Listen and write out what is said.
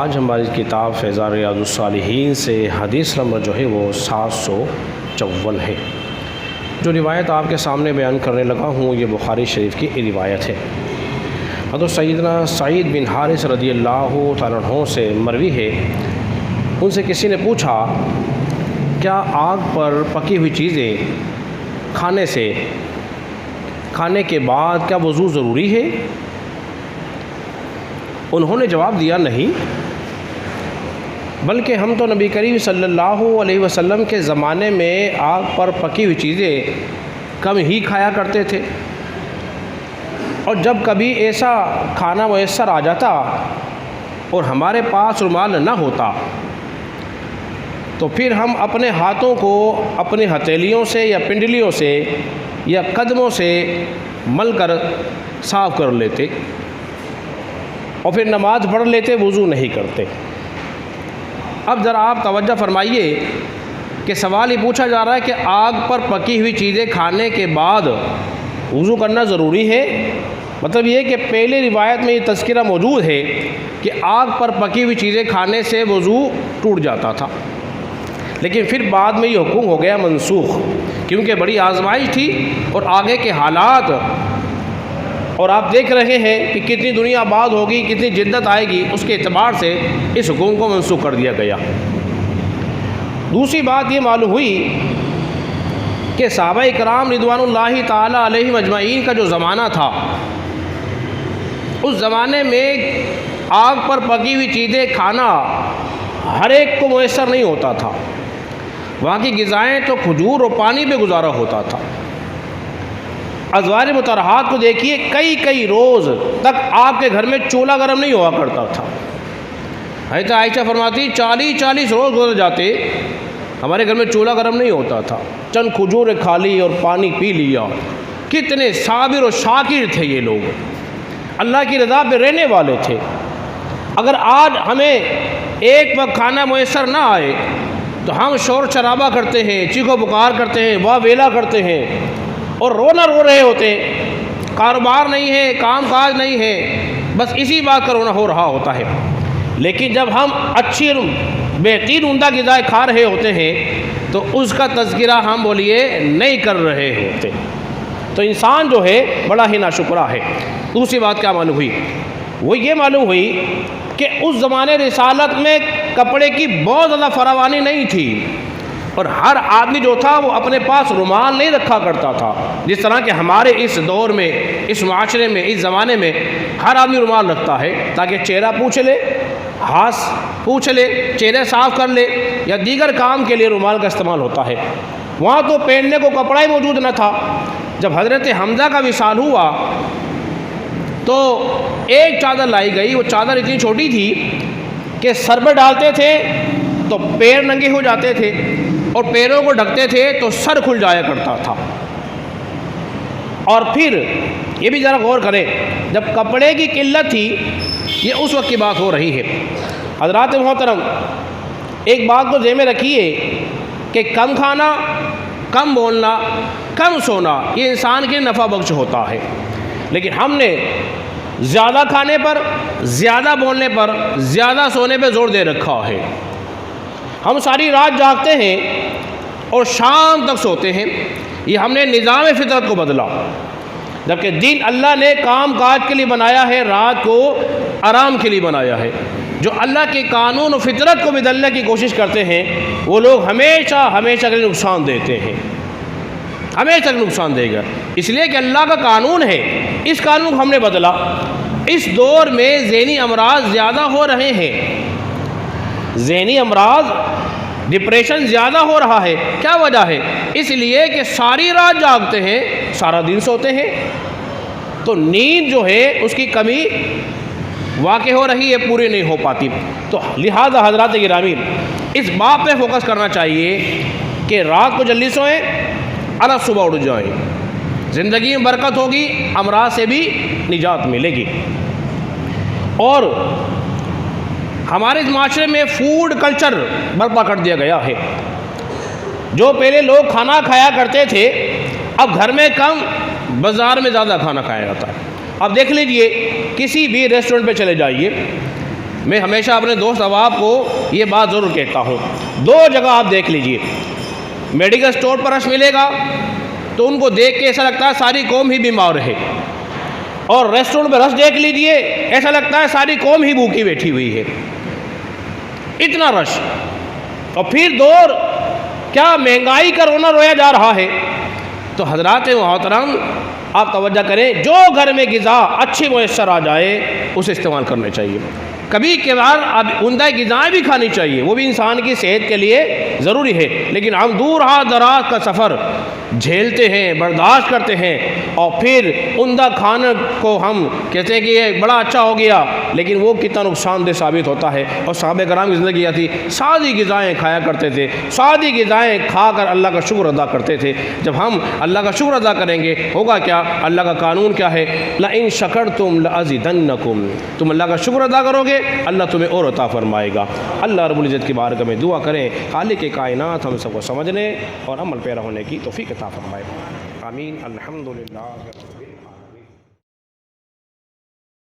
آج ہماری کتاب فیضان ریاض الصالحین سے حدیث نمبر جو ہے وہ 754 ہے۔ جو روایت آپ کے سامنے بیان کرنے لگا ہوں یہ بخاری شریف کی روایت ہے۔ حضرت سیدنا سعید بن حارث رضی اللہ تعالیٰ عنہ سے مروی ہے، ان سے کسی نے پوچھا کیا آگ پر پکی ہوئی چیزیں کھانے کے بعد کیا وضو ضروری ہے؟ انہوں نے جواب دیا نہیں، بلکہ ہم تو نبی کریم صلی اللہ علیہ وسلم کے زمانے میں آگ پر پکی ہوئی چیزیں کم ہی کھایا کرتے تھے، اور جب کبھی ایسا کھانا میسر آ جاتا اور ہمارے پاس رومال نہ ہوتا تو پھر ہم اپنے ہاتھوں کو اپنی ہتھیلیوں سے یا پنڈلیوں سے یا قدموں سے مل کر صاف کر لیتے اور پھر نماز پڑھ لیتے، وضو نہیں کرتے۔ اب ذرا آپ توجہ فرمائیے کہ سوال یہ پوچھا جا رہا ہے کہ آگ پر پکی ہوئی چیزیں کھانے کے بعد وضو کرنا ضروری ہے۔ مطلب یہ کہ پہلے روایت میں یہ تذکرہ موجود ہے کہ آگ پر پکی ہوئی چیزیں کھانے سے وضو ٹوٹ جاتا تھا، لیکن پھر بعد میں یہ حکم ہو گیا منسوخ، کیونکہ بڑی آزمائش تھی اور آگے کے حالات اور آپ دیکھ رہے ہیں کہ کتنی دنیا آباد ہوگی، کتنی جدت آئے گی، اس کے اعتبار سے اس حکم کو منسوخ کر دیا گیا۔ دوسری بات یہ معلوم ہوئی کہ صحابہ کرام رضوان اللہ تعالی علیہم اجمعین کا جو زمانہ تھا، اس زمانے میں آگ پر پکی ہوئی چیزیں کھانا ہر ایک کو میسر نہیں ہوتا تھا۔ وہاں کی غذائیں تو کھجور اور پانی پہ گزارا ہوتا تھا۔ ازواج مطہرات کو دیکھیے، کئی روز تک آپ کے گھر میں چولہا گرم نہیں ہوا کرتا تھا۔ حضرت عائشہ فرماتی 40 روز گزر جاتے ہمارے گھر میں چولہا گرم نہیں ہوتا تھا، چند کھجوریں کھا لی اور پانی پی لیا۔ کتنے صابر و شاکر تھے یہ لوگ، اللہ کی رضا پہ رہنے والے تھے۔ اگر آج ہمیں ایک وقت کھانا میسر نہ آئے تو ہم شور شرابہ کرتے ہیں، چیخو پکار کرتے ہیں، واہ ویلا کرتے ہیں اور رونا رو رہے ہوتے ہیں۔ کاروبار نہیں ہے، کام کاج نہیں ہے، بس اسی بات کا رونا ہو رہا ہوتا ہے۔ لیکن جب ہم اچھی بہترین عمدہ غذائیں کھا رہے ہوتے ہیں تو اس کا تذکرہ ہم نہیں کر رہے ہوتے، تو انسان جو ہے بڑا ہی ناشکرا ہے۔ دوسری بات کیا معلوم ہوئی؟ وہ یہ معلوم ہوئی کہ اس زمانے رسالت میں کپڑے کی بہت زیادہ فراوانی نہیں تھی، اور ہر آدمی جو تھا وہ اپنے پاس رومال نہیں رکھا کرتا تھا، جس طرح کہ ہمارے اس دور میں، اس معاشرے میں، اس زمانے میں ہر آدمی رومال رکھتا ہے تاکہ چہرہ پوچھ لے، ہاتھ پوچھ لے، چہرہ صاف کر لے، یا دیگر کام کے لیے رومال کا استعمال ہوتا ہے۔ وہاں تو پہننے کو کپڑا ہی موجود نہ تھا۔ جب حضرت حمزہ کا وصال ہوا تو ایک چادر لائی گئی، وہ چادر اتنی چھوٹی تھی کہ سر پہ ڈالتے تھے تو پیر ننگے ہو جاتے تھے، اور پیروں کو ڈھکتے تھے تو سر کھل جایا کرتا تھا۔ اور پھر یہ بھی ذرا غور کریں، جب کپڑے کی قلت تھی، یہ اس وقت کی بات ہو رہی ہے۔ حضرات محترم، ایک بات کو ذہن میں رکھیے کہ کم کھانا، کم بولنا، کم سونا یہ انسان کے نفع بخش ہوتا ہے، لیکن ہم نے زیادہ کھانے پر، زیادہ بولنے پر، زیادہ سونے پہ زور دے رکھا ہے۔ ہم ساری رات جاگتے ہیں اور شام تک سوتے ہیں۔ یہ ہم نے نظام فطرت کو بدلا، جبکہ دین اللہ نے کام کاج کے لیے بنایا ہے، رات کو آرام کے لیے بنایا ہے۔ جو اللہ کے قانون و فطرت کو بدلنے کی کوشش کرتے ہیں وہ لوگ ہمیشہ کے لیے نقصان دیتے ہیں، ہمیشہ کے نقصان دے گا، اس لیے کہ اللہ کا قانون ہے، اس قانون کو ہم نے بدلا۔ اس دور میں ذہنی امراض زیادہ ہو رہے ہیں، ذہنی امراض، ڈپریشن زیادہ ہو رہا ہے۔ کیا وجہ ہے؟ اس لیے کہ ساری رات جاگتے ہیں، سارا دن سوتے ہیں، تو نیند جو ہے اس کی کمی واقع ہو رہی ہے، پوری نہیں ہو پاتی۔ تو لہذا حضرات گرامی، اس بات پہ فوکس کرنا چاہیے کہ رات کو جلدی سوئیں، الگ صبح اٹھ جائیں، زندگی میں برکت ہوگی، امراض سے بھی نجات ملے گی۔ اور ہمارے اس معاشرے میں فوڈ کلچر برپا کر دیا گیا ہے۔ جو پہلے لوگ کھانا کھایا کرتے تھے، اب گھر میں کم، بازار میں زیادہ کھانا کھایا جاتا ہے۔ اب دیکھ لیجئے، کسی بھی ریسٹورنٹ پہ چلے جائیے، میں ہمیشہ اپنے دوست احباب کو یہ بات ضرور کہتا ہوں، دو جگہ آپ دیکھ لیجئے، میڈیکل سٹور پر رش ملے گا تو ان کو دیکھ کے ایسا لگتا ہے ساری قوم ہی بیمار ہے، اور ریسٹورنٹ پہ رش دیکھ لیجئے ایسا لگتا ہے ساری قوم ہی بھوکی بیٹھی ہوئی ہے، اتنا رش۔ اور پھر دور کیا مہنگائی کا رونا رویا جا رہا ہے۔ تو حضرات محترم آپ توجہ کریں، جو گھر میں غذا اچھی میسر آ جائے اسے استعمال کرنا چاہیے۔ کبھی کبھار اب عمدہ غذائیں بھی کھانی چاہیے، وہ بھی انسان کی صحت کے لیے ضروری ہے، لیکن ہم دور دراز کا سفر جھیلتے ہیں، برداشت کرتے ہیں، اور پھر عمدہ کھانے کو ہم کہتے ہیں کہ یہ بڑا اچھا ہو گیا، لیکن وہ کتنا نقصان دہ ثابت ہوتا ہے۔ اور صحابہ کرام کی زندگی یہ تھی، سادی غذائیں کھایا کرتے تھے، سادی غذائیں کھا کر اللہ کا شکر ادا کرتے تھے۔ جب ہم اللہ کا شکر ادا کریں گے ہوگا کیا؟ اللہ کا قانون کیا ہے؟ لَإِن شَكَرْتُمْ لَأَزِيدَنَّكُمْ، تم اللہ کا شکر ادا کرو گے اللہ تمہیں اور عطا فرمائے گا۔ اللہ رب العزت کی بارگاہ میں دعا کریں خالق کائنات ہم سب کو سمجھنے اور عمل پیرا ہونے کی توفیق عطا فرمائے۔ آمین۔ الحمدللہ۔